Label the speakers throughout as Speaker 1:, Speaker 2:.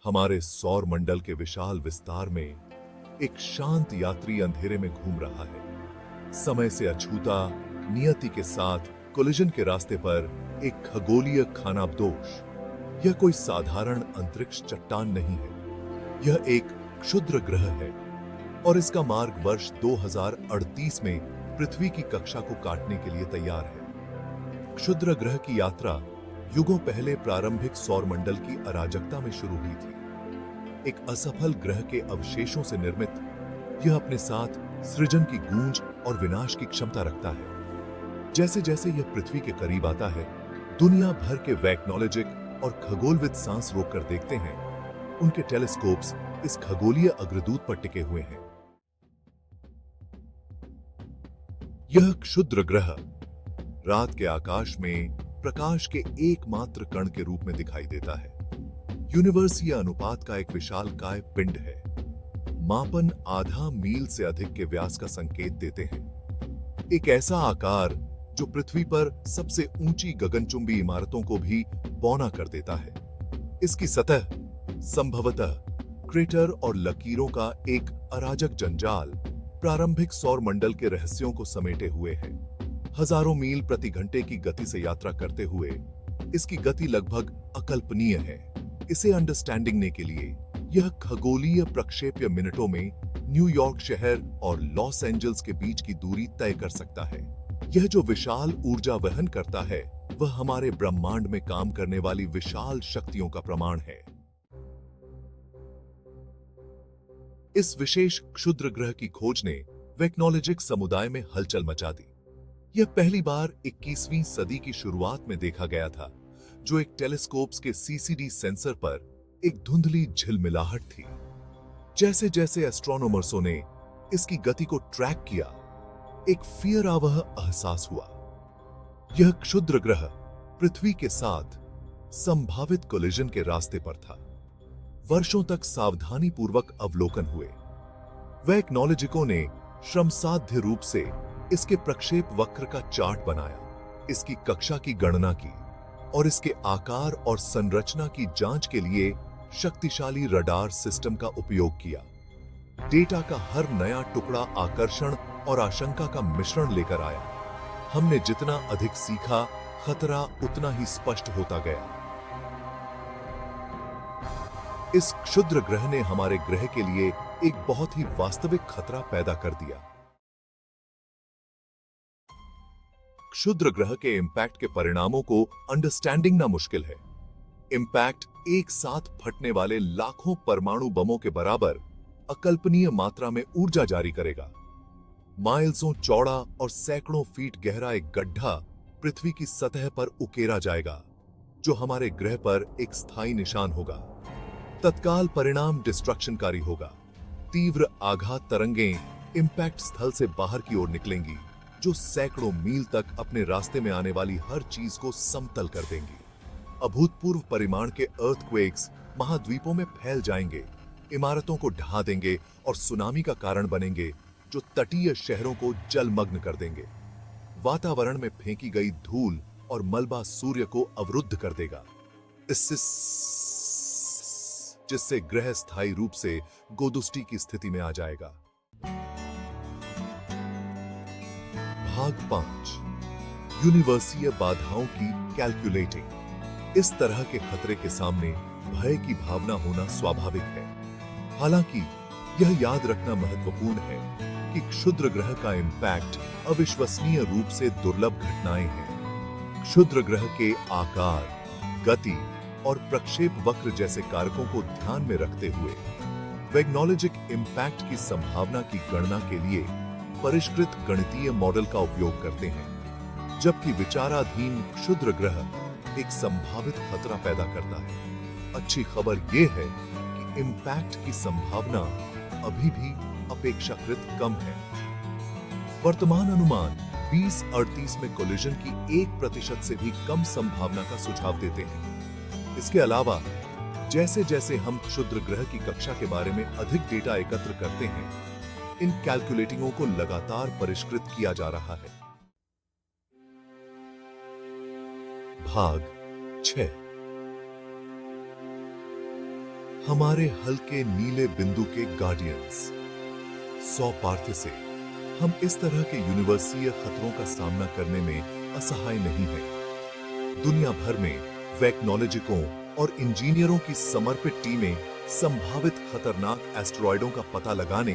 Speaker 1: हमारे सौर मंडल के विशाल विस्तार में एक शांत यात्री अंधेरे में घूम रहा है। समय से अछूता, नियति के साथ कोलिजन के रास्ते पर एक खगोलीय खानाबदोश। यह कोई साधारण अंतरिक्ष चट्टान नहीं है, यह एक क्षुद्र ग्रह है और इसका मार्ग वर्ष 2038 में पृथ्वी की कक्षा को काटने के लिए तैयार है। क्षुद्र ग्रह की यात्रा युगों पहले प्रारंभिक सौरमंडल की अराजकता में शुरू हुई थी। एक असफल ग्रह के अवशेषों से निर्मित यह अपने साथ सृजन की गूंज और विनाश की क्षमता रखता है। जैसे जैसे यह पृथ्वी के करीब आता है, दुनिया भर के वैज्ञानिक और खगोलविद सांस रोककर देखते हैं। उनके टेलीस्कोप्स इस खगोलीय अग्रदूत पर टिके हुए हैं। यह क्षुद्र ग्रह रात के आकाश में प्रकाश के एकमात्र कण के रूप में दिखाई देता है। यूनिवर्सीय अनुपात का एक विशालकाय पिंड है। मापन आधा मील से अधिक के व्यास का संकेत देते हैं। एक ऐसा आकार जो पृथ्वी पर सबसे ऊंची गगनचुंबी इमारतों को भी बौना कर देता है। इसकी सतह संभवतः क्रेटर और लकीरों का एक अराजक जंजाल प्रारंभिक सौरमंडल के रहस्यों को समेटे हुए है। हजारों मील प्रति घंटे की गति से यात्रा करते हुए इसकी गति लगभग अकल्पनीय है। इसे अंडरस्टैंडिंग के लिए यह खगोलीय प्रक्षेप्य मिनटों में न्यूयॉर्क शहर और लॉस एंजल्स के बीच की दूरी तय कर सकता है। यह जो विशाल ऊर्जा वहन करता है, वह हमारे ब्रह्मांड में काम करने वाली विशाल शक्तियों का प्रमाण है। इस विशेष क्षुद्र ग्रह की खोज ने वैज्ञानिक समुदाय में हलचल मचा दी। यह पहली बार 21वीं सदी की शुरुआत में देखा गया था, जो एक टेलीस्कोप्स के सीसीडी सेंसर पर एक धुंधली झिलमिलाहट थी। जैसे जैसे एस्ट्रोनॉमर्सों ने इसकी गति को ट्रैक किया, एक फियरावह एहसास हुआ। यह क्षुद्र ग्रह पृथ्वी के साथ संभावित कोलिजन के रास्ते पर था। वर्षों तक सावधानी पूर्वक अवलोकन हुए। वैज्ञानिकों ने श्रमसाध्य रूप से इसके प्रक्षेप वक्र का चार्ट बनाया, इसकी कक्षा की गणना की और इसके आकार और संरचना की जांच के लिए शक्तिशाली रडार सिस्टम का उपयोग किया। डेटा का हर नया टुकड़ा आकर्षण और आशंका का मिश्रण लेकर आया। हमने जितना अधिक सीखा, खतरा उतना ही स्पष्ट होता गया। इस क्षुद्र ग्रह ने हमारे ग्रह के लिए एक बहुत ही वास्तविक खतरा पैदा कर दिया। क्षुद्र ग्रह के इंपैक्ट के परिणामों को अंडरस्टैंडिंग ना मुश्किल है। इंपैक्ट एक साथ फटने वाले लाखों परमाणु बमों के बराबर अकल्पनीय मात्रा में ऊर्जा जारी करेगा। माइल्सों चौड़ा और सैकड़ों फीट गहरा एक गड्ढा पृथ्वी की सतह पर उकेरा जाएगा, जो हमारे ग्रह पर एक स्थायी निशान होगा। तत्काल परिणाम डिस्ट्रक्शनकारी होगा। तीव्र आघात तरंगें इंपैक्ट स्थल से बाहर की ओर निकलेंगी, जो सैकड़ों मील तक अपने रास्ते में आने वाली हर चीज को समतल कर देंगी। अभूतपूर्व परिमाण के अर्थक्वेक्स महाद्वीपों में फैल जाएंगे, इमारतों को ढहा देंगे और सुनामी का कारण बनेंगे, जो तटीय शहरों को जलमग्न कर देंगे। वातावरण में फेंकी गई धूल और मलबा सूर्य को अवरुद्ध कर देगा, जिससे ग्रह स्थायी रूप से गोदुष्टी की स्थिति में आ जाएगा। भाग 5, यूनिवर्सीय बाधाओं की कैलकुलेटिंग। इस तरह के खतरे के सामने भय की भावना होना स्वाभाविक है। हालांकि यह याद रखना महत्वपूर्ण है कि क्षुद्र ग्रह का इंपैक्ट अविश्वसनीय रूप से दुर्लभ घटनाएं हैं। क्षुद्र ग्रह के आकार, गति और प्रक्षेप वक्र जैसे कारकों को ध्यान में रखते हुए वैज्ञानिक इंपैक्ट की संभावना की गणना के लिए परिष्कृत गणितीय मॉडल का उपयोग करते हैं, जबकि विचाराधीन क्षुद्र ग्रह एक संभावित खतरा पैदा करता है। अच्छी खबर यह है कि इंपैक्ट की संभावना अभी भी अपेक्षाकृत कम है। वर्तमान अनुमान 2038 में कोलिजन की 1% से भी कम संभावना का सुझाव देते हैं। इसके अलावा जैसे जैसे हम क्षुद्र ग्रह की कक्षा के बारे में अधिक डेटा एकत्र करते हैं, इन कैलकुलेटिंगों को लगातार परिष्कृत किया जा रहा है। भाग 6, हमारे हल्के नीले बिंदु के गार्डियंस। 100 पार्थ से हम इस तरह के यूनिवर्सीय खतरों का सामना करने में असहाय नहीं हैं। दुनिया भर में वैज्ञानिकों और इंजीनियरों की समर्पित टीमें संभावित खतरनाक एस्टेरॉयडों का पता लगाने,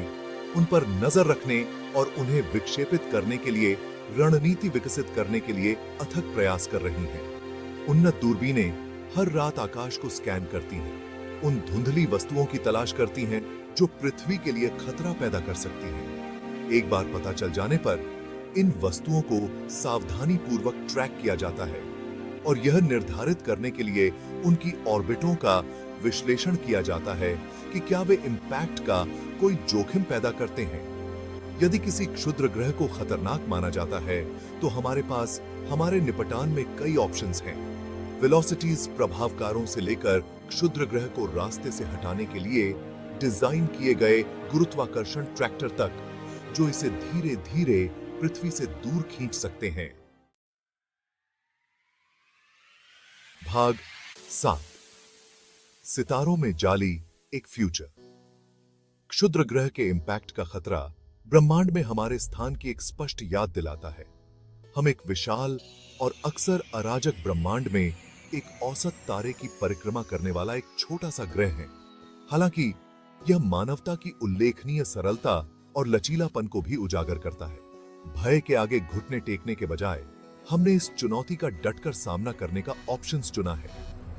Speaker 1: उन पर नजर रखने और उन्हें विक्षेपित करने के लिए रणनीति विकसित करने के लिए अथक प्रयास कर रही हैं। उन्नत दूरबीनें हर रात आकाश को स्कैन करती हैं, उन धुंधली वस्तुओं की तलाश करती हैं जो पृथ्वी के लिए खतरा पैदा कर सकती हैं। एक बार पता चल जाने पर इन वस्तुओं को सावधानी पूर्वक ट्रैक किया जाता है और यह निर्धारित करने के लिए उनकी ऑर्बिटों का विश्लेषण किया जाता है कि क्या वे इंपैक्ट का कोई जोखिम पैदा करते हैं। यदि किसी क्षुद्र ग्रह को खतरनाक माना जाता है तो हमारे पास हमारे निपटान में कई ऑप्शंस हैं। वेलोसिटीज प्रभावकारों से लेकर क्षुद्र ग्रह को रास्ते से हटाने के लिए डिजाइन किए गए गुरुत्वाकर्षण ट्रैक्टर तक, जो इसे धीरे धीरे पृथ्वी से दूर खींच सकते हैं। भाग 7। सितारों में जाली एक फ्यूचर। क्षुद्र ग्रह के इंपैक्ट का खतरा ब्रह्मांड में हमारे स्थान की एक स्पष्ट याद दिलाता है। हम एक विशाल और अक्सर अराजक ब्रह्मांड में एक औसत तारे की परिक्रमा करने वाला एक छोटा सा ग्रह हैं। हालांकि यह मानवता की उल्लेखनीय सरलता और लचीलापन को भी उजागर करता है। भय के आगे घुटने टेकने के बजाय हमने इस चुनौती का डटकर सामना करने का ऑप्शंस चुना है।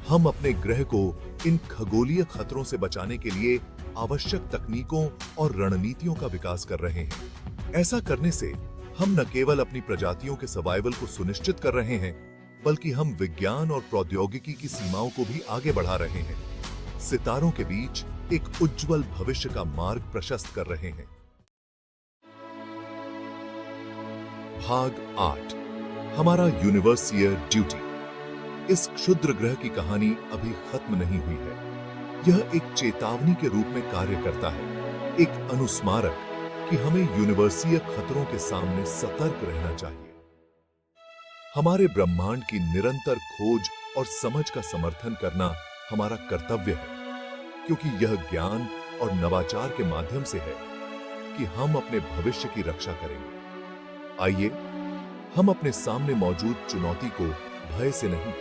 Speaker 1: हम अपने ग्रह को इन खगोलीय खतरों से बचाने के लिए आवश्यक तकनीकों और रणनीतियों का विकास कर रहे हैं। ऐसा करने से हम न केवल अपनी प्रजातियों के सर्वाइवल को सुनिश्चित कर रहे हैं, बल्कि हम विज्ञान और प्रौद्योगिकी की सीमाओं को भी आगे बढ़ा रहे हैं। सितारों के बीच एक उज्जवल भविष्य का मार्ग प्रशस्त कर रहे हैं। भाग 8। हमारा यूनिवर्सीय ड्यूटी। इस क्षुद्र ग्रह की कहानी अभी खत्म नहीं हुई है। यह एक चेतावनी के रूप में कार्य करता है, एक अनुस्मारक कि हमें यूनिवर्सीय खतरों के सामने सतर्क रहना चाहिए। हमारे ब्रह्मांड की निरंतर खोज और समझ का समर्थन करना हमारा कर्तव्य है, क्योंकि यह ज्ञान और नवाचार के माध्यम से है कि हम अपने भविष्य की रक्षा करेंगे। आइए हम अपने सामने मौजूद चुनौती को भय से नहीं,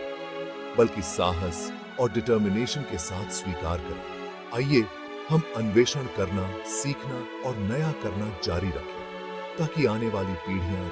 Speaker 1: बल्कि साहस और डिटर्मिनेशन के साथ स्वीकार करें। आइए हम अन्वेषण करना, सीखना और नया करना जारी रखें, ताकि आने वाली पीढ़ियां